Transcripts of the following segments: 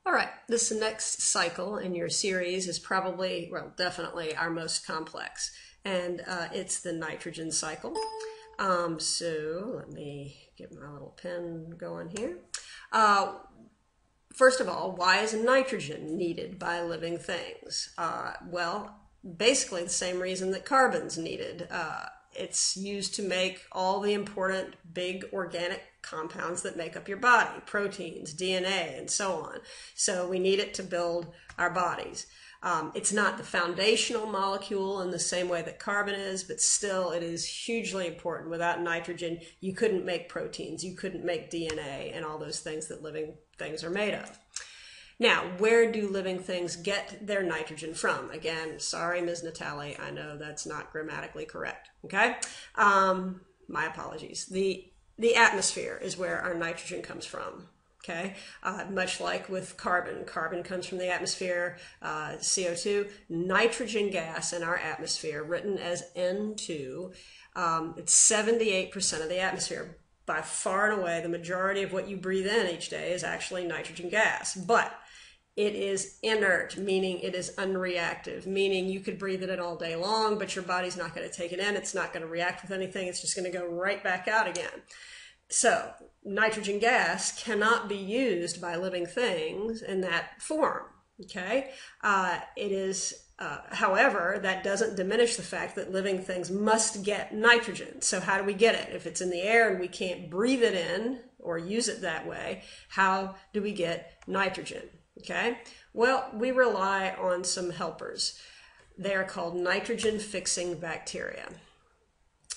All right, this next cycle in your series is probably, well, definitely our most complex, and it's the nitrogen cycle. So let me get my little pen going here. First of all, why is nitrogen needed by living things? Well, basically the same reason that carbon's needed. It's used to make all the important big organic compounds that make up your body, proteins, DNA, and so on. So we need it to build our bodies. It's not the foundational molecule in the same way that carbon is, but still it is hugely important. Without nitrogen, you couldn't make proteins, you couldn't make DNA, and all those things that living things are made of. Now, where do living things get their nitrogen from? Again, sorry, Ms. Natali, I know that's not grammatically correct, okay? My apologies. The atmosphere is where our nitrogen comes from, okay? Much like with carbon. Carbon comes from the atmosphere, CO2. Nitrogen gas in our atmosphere, written as N2, it's 78% of the atmosphere. By far and away, the majority of what you breathe in each day is actually nitrogen gas. But it is inert, meaning it is unreactive, meaning you could breathe it in all day long, but your body's not going to take it in. It's not going to react with anything. It's just going to go right back out again. So nitrogen gas cannot be used by living things in that form, okay? However, that doesn't diminish the fact that living things must get nitrogen. So how do we get it? If it's in the air and we can't breathe it in or use it that way, how do we get nitrogen? Okay, well, we rely on some helpers. They are called nitrogen-fixing bacteria.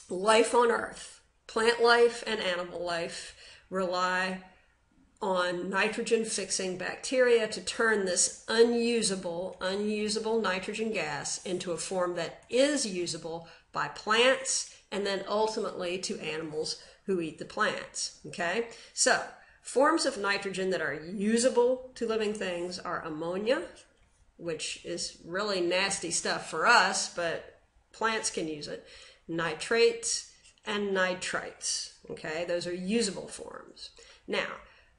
Life on Earth, plant life and animal life, rely on nitrogen-fixing bacteria to turn this unusable nitrogen gas into a form that is usable by plants and then ultimately to animals who eat the plants. Okay, so forms of nitrogen that are usable to living things are ammonia, which is really nasty stuff for us, but plants can use it, nitrates, and nitrites. Okay, those are usable forms. Now,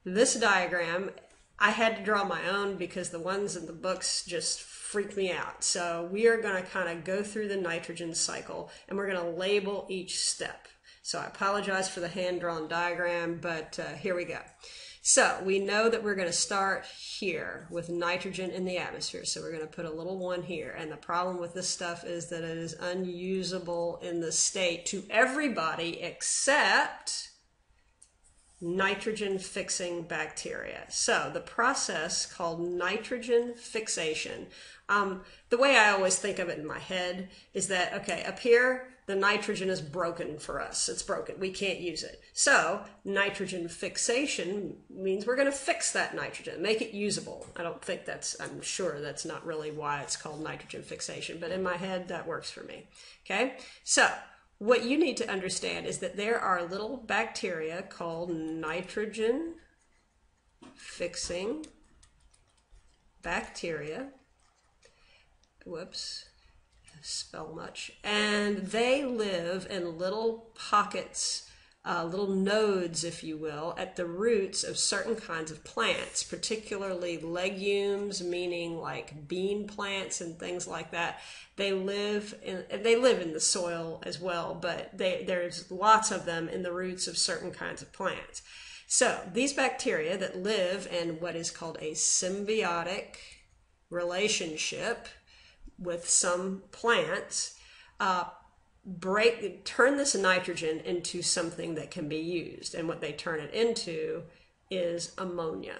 this diagram, I had to draw my own because the ones in the books just freaked me out. So we are going to kind of go through the nitrogen cycle, and we're going to label each step. So I apologize for the hand-drawn diagram, but here we go. So we know that we're going to start here with nitrogen in the atmosphere. So we're going to put a little 1 here. And the problem with this stuff is that it is unusable in the state to everybody except nitrogen-fixing bacteria. So the process called nitrogen fixation, the way I always think of it in my head is that, okay, up here, the nitrogen is broken for us. It's broken. We can't use it. So nitrogen fixation means we're going to fix that nitrogen, make it usable. I'm sure that's not really why it's called nitrogen fixation, but in my head, that works for me. Okay, so what you need to understand is that there are little bacteria called nitrogen fixing bacteria. Whoops. Spell much. And they live in little pockets, little nodes, if you will, at the roots of certain kinds of plants, particularly legumes, meaning like bean plants and things like that. They live in the soil as well, but there's lots of them in the roots of certain kinds of plants. So these bacteria that live in what is called a symbiotic relationship with some plants, turn this nitrogen into something that can be used. And what they turn it into is ammonia.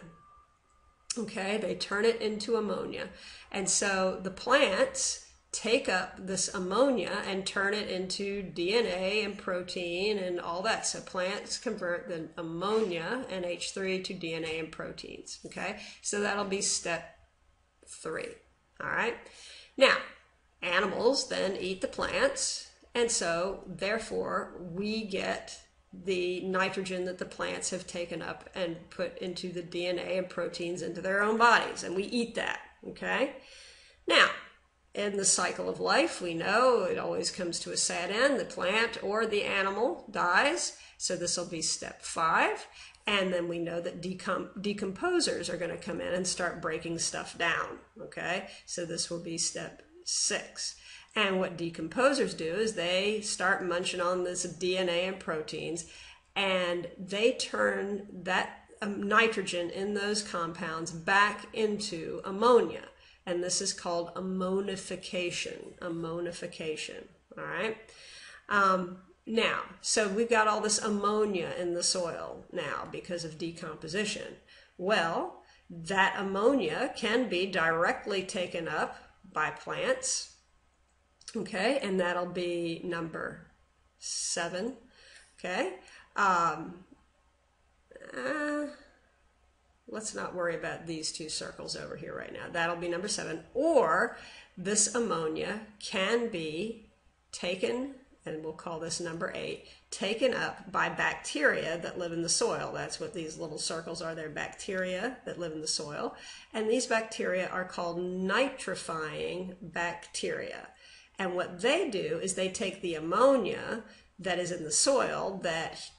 Okay, they turn it into ammonia. And so the plants take up this ammonia and turn it into DNA and protein and all that. So plants convert the ammonia, NH3, to DNA and proteins. Okay, so that'll be step 3. All right. Now, animals then eat the plants, and so therefore we get the nitrogen that the plants have taken up and put into the DNA and proteins into their own bodies, and we eat that, okay? Now, in the cycle of life, we know it always comes to a sad end. The plant or the animal dies, so this will be step 5. And then we know that decomposers are going to come in and start breaking stuff down, okay? So this will be step 6. And what decomposers do is they start munching on this DNA and proteins, and they turn that nitrogen in those compounds back into ammonia. And this is called ammonification, all right? Now, so we've got all this ammonia in the soil now because of decomposition. Well, that ammonia can be directly taken up by plants, okay, and that'll be number 7, okay. Let's not worry about these 2 circles over here right now. That'll be number 7. Or this ammonia can be taken, and we'll call this number 8, taken up by bacteria that live in the soil. That's what these little circles are. They're bacteria that live in the soil. And these bacteria are called nitrifying bacteria. And what they do is they take the ammonia that is in the soil that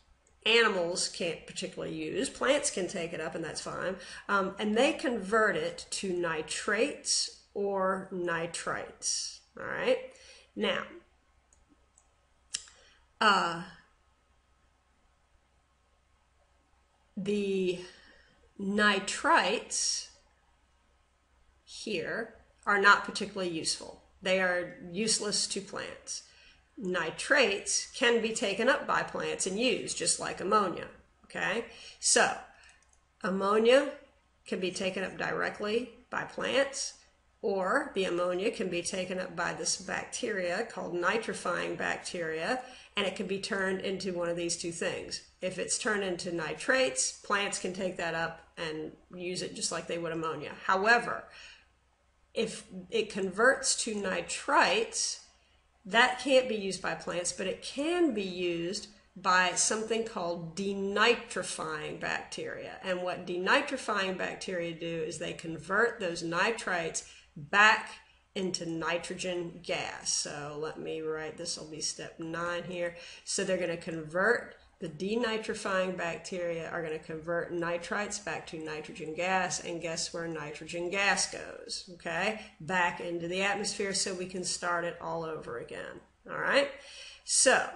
animals can't particularly use. Plants can take it up, and that's fine. And they convert it to nitrates or nitrites. All right? Now, the nitrites here are not particularly useful. They are useless to plants. Nitrates can be taken up by plants and used, just like ammonia, okay? So, ammonia can be taken up directly by plants, or the ammonia can be taken up by this bacteria called nitrifying bacteria, and it can be turned into one of these 2 things. If it's turned into nitrates, plants can take that up and use it just like they would ammonia. However, if it converts to nitrites, that can't be used by plants, but it can be used by something called denitrifying bacteria. And what denitrifying bacteria do is they convert those nitrites back into nitrogen gas. So let me write, this will be step 9 here. So they're going to convert, the denitrifying bacteria are going to convert nitrites back to nitrogen gas, and guess where nitrogen gas goes, okay? Back into the atmosphere, so we can start it all over again, all right? So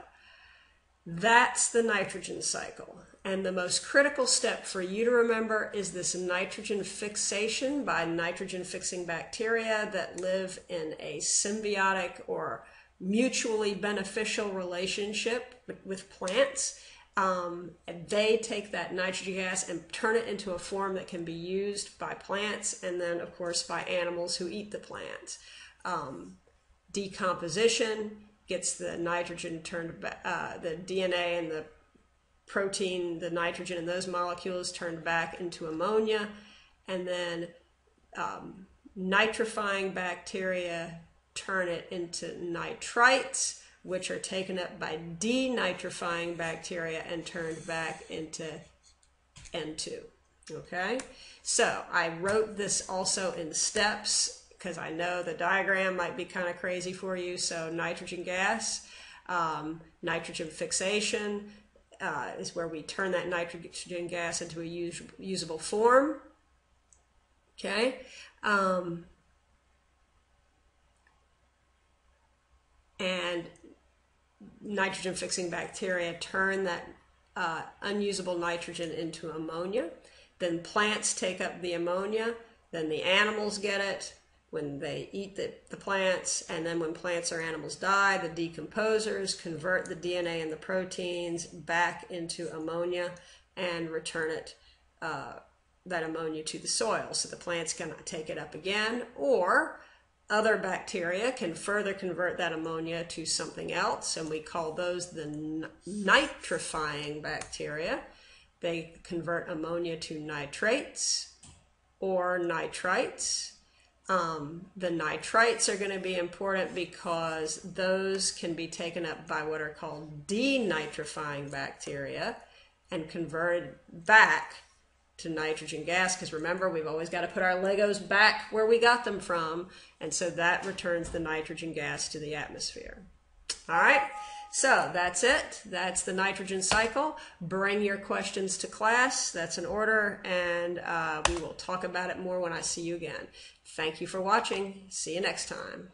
that's the nitrogen cycle. And the most critical step for you to remember is this nitrogen fixation by nitrogen-fixing bacteria that live in a symbiotic or mutually beneficial relationship with plants. They take that nitrogen gas and turn it into a form that can be used by plants, and then of course by animals who eat the plants. Decomposition gets the nitrogen turned back, the DNA and the protein, the nitrogen in those molecules turned back into ammonia, and then nitrifying bacteria turn it into nitrites, which are taken up by denitrifying bacteria and turned back into N2. Okay, so I wrote this also in steps because I know the diagram might be kind of crazy for you. So nitrogen gas, nitrogen fixation is where we turn that nitrogen gas into a usable form. Okay. And nitrogen-fixing bacteria turn that unusable nitrogen into ammonia. Then plants take up the ammonia. Then the animals get it when they eat the plants. And then when plants or animals die, the decomposers convert the DNA and the proteins back into ammonia and return it, that ammonia, to the soil. So the plants can take it up again, or other bacteria can further convert that ammonia to something else, and we call those the nitrifying bacteria. They convert ammonia to nitrates or nitrites. The nitrites are going to be important because those can be taken up by what are called denitrifying bacteria and converted back to nitrogen gas, because remember, we've always got to put our Legos back where we got them from, and so that returns the nitrogen gas to the atmosphere. All right, So that's it. That's the nitrogen cycle. Bring your questions to class. That's an order, and we will talk about it more when I see you again. Thank you for watching. See you next time.